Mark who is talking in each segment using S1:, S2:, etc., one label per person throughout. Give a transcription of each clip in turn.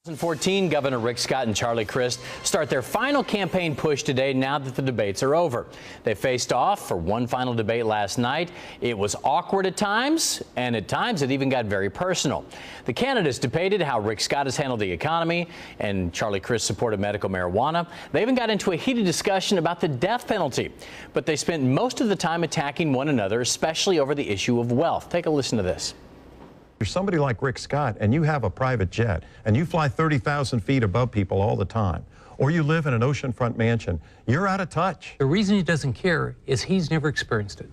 S1: 2014, Governor Rick Scott and Charlie Crist start their final campaign push today now that the debates are over. They faced off for one final debate last night. It was awkward at times, and at times it even got very personal. The candidates debated how Rick Scott has handled the economy, and Charlie Crist supported medical marijuana. They even got into a heated discussion about the death penalty. But they spent most of the time attacking one another, especially over the issue of wealth. Take a listen to this.
S2: You're somebody like Rick Scott and you have a private jet and you fly 30,000 feet above people all the time, or you live in an oceanfront mansion, you're out of touch.
S3: The reason he doesn't care is he's never experienced it.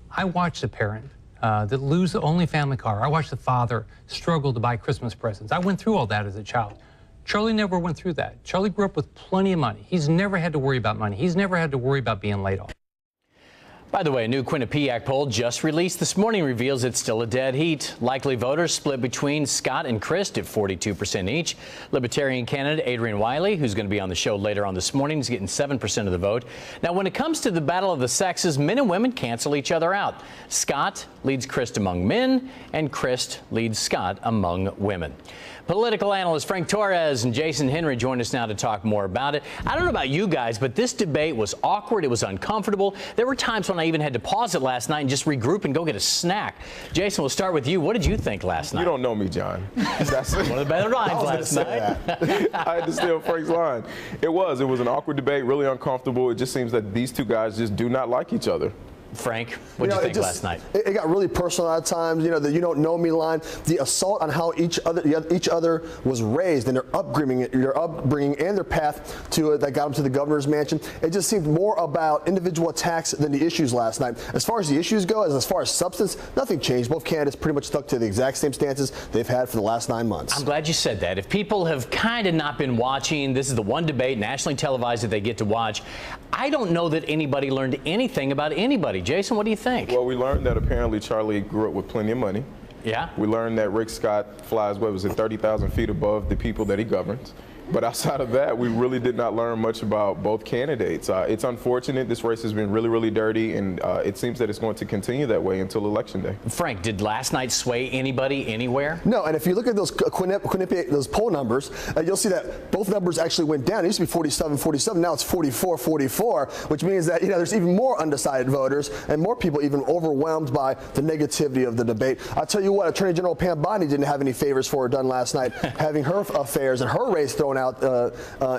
S3: I watched a parent that lose the only family car. I watched the father struggle to buy Christmas presents. I went through all that as a child. Charlie never went through that. Charlie grew up with plenty of money. He's never had to worry about money. He's never had to worry about being laid off.
S1: By the way, a new Quinnipiac poll just released this morning reveals it's still a dead heat. Likely voters split between Scott and Crist at 42% each. Libertarian candidate Adrian Wiley, who's going to be on the show later on this morning, is getting 7% of the vote. Now, when it comes to the battle of the sexes, men and women cancel each other out. Scott leads Crist among men, and Crist leads Scott among women. Political analyst Frank Torres and Jason Henry join us now to talk more about it. I don't know about you guys, but this debate was awkward. It was uncomfortable. There were times when I even had to pause it last night and just regroup and go get a snack. Jason, we'll start with you. What did you think last night?
S4: You don't know me, John. That's
S1: one of the better lines last night.
S4: I had to steal Frank's line. It was an awkward debate, really uncomfortable. It just seems that these two guys just do not like each other.
S1: Frank, what did you think last night?
S5: It got really personal at times. You know, the "you don't know me" line, the assault on how each other was raised and their upbringing and their path to it that got them to the governor's mansion. It just seemed more about individual attacks than the issues last night. As far as the issues go, as far as substance, nothing changed. Both candidates pretty much stuck to the exact same stances they've had for the last 9 months.
S1: I'm glad you said that. If people have kind of not been watching, this is the one debate nationally televised that they get to watch. I don't know that anybody learned anything about anybody. Jason, what do you think?
S4: Well, we learned that apparently Charlie grew up with plenty of money.
S1: Yeah.
S4: We learned that Rick Scott flies, 30,000 feet above the people that he governs. But outside of that, we really did not learn much about both candidates. It's unfortunate. This race has been really, really dirty, and it seems that it's going to continue that way until Election Day.
S1: Frank, did last night sway anybody anywhere?
S5: No, and if you look at those those poll numbers, you'll see that both numbers actually went down. It used to be 47-47. Now it's 44-44, which means that there's even more undecided voters and more people even overwhelmed by the negativity of the debate. I'll tell you what, Attorney General Pam Bondi didn't have any favors for her done last night, having her affairs and her race thrown out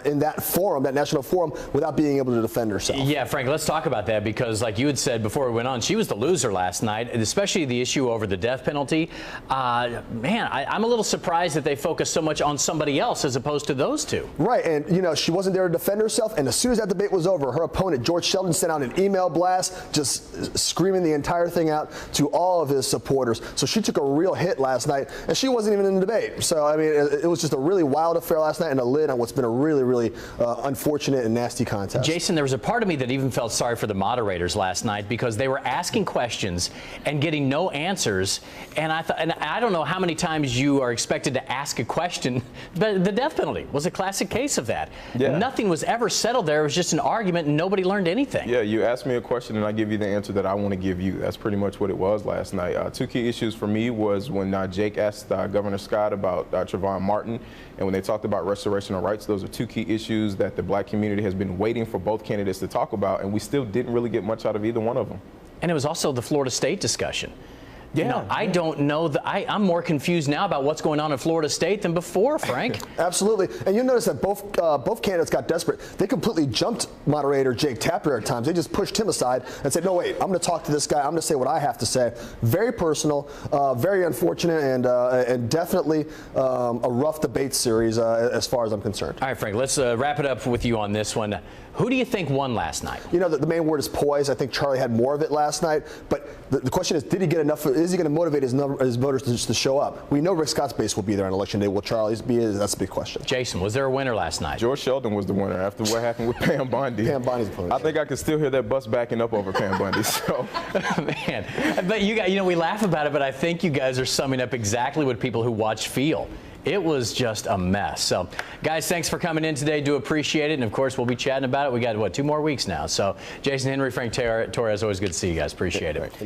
S5: in that forum, that national forum, without being able to defend herself.
S1: Yeah, Frank, let's talk about that, because like you had said before we went on, she was the loser last night, and especially the issue over the death penalty. Man, I'm a little surprised that they focused so much on somebody else as opposed to those two.
S5: Right, and she wasn't there to defend herself, and as soon as that debate was over, her opponent, George Sheldon, sent out an email blast just screaming the entire thing out to all of his supporters. So she took a real hit last night, and she wasn't even in the debate. So, I mean, it was just a really wild affair last night and a lid on what's been a really, really unfortunate and nasty contest.
S1: Jason, there was a part of me that even felt sorry for the moderators last night, because they were asking questions and getting no answers. And I thought, and I don't know how many times you are expected to ask a question, but the death penalty was a classic case of that. Yeah. Nothing was ever settled there. It was just an argument, and nobody learned anything.
S4: Yeah, you ask me a question and I give you the answer that I want to give you. That's pretty much what it was last night. Two key issues for me was when Jake asked Governor Scott about Trayvon Martin, and when they talked about restoration of rights. Those are two key issues that the black community has been waiting for both candidates to talk about, and we still didn't really get much out of either one of them.
S1: And it was also the Florida State discussion. Yeah, I don't know. I'm more confused now about what's going on in Florida State than before, Frank.
S5: Absolutely. And you'll notice that both candidates got desperate. They completely jumped moderator Jake Tapper at times. They just pushed him aside and said, no, wait, I'm going to talk to this guy. I'm going to say what I have to say. Very personal, very unfortunate, and definitely a rough debate series as far as I'm concerned.
S1: All right, Frank, let's wrap it up with you on this one. Who do you think won last night?
S5: The main word is poise. I think Charlie had more of it last night. But the question is, did he get enough? Is he going to motivate his voters to show up? We know Rick Scott's base will be there on Election Day. Will Charlie's be? That's a big question.
S1: Jason, was there a winner last night?
S4: George Sheldon was the winner after what happened with Pam Bondi.
S5: Pam Bondi's opponent.
S4: I think I can still hear that bus backing up over Pam Bondi. So,
S1: man, but you guys, we laugh about it, but I think you guys are summing up exactly what people who watch feel. It was just a mess. So, guys, thanks for coming in today. Do appreciate it. And, of course, we'll be chatting about it. We got, 2 more weeks now. So, Jason Henry, Frank Torres, always good to see you guys. Appreciate it.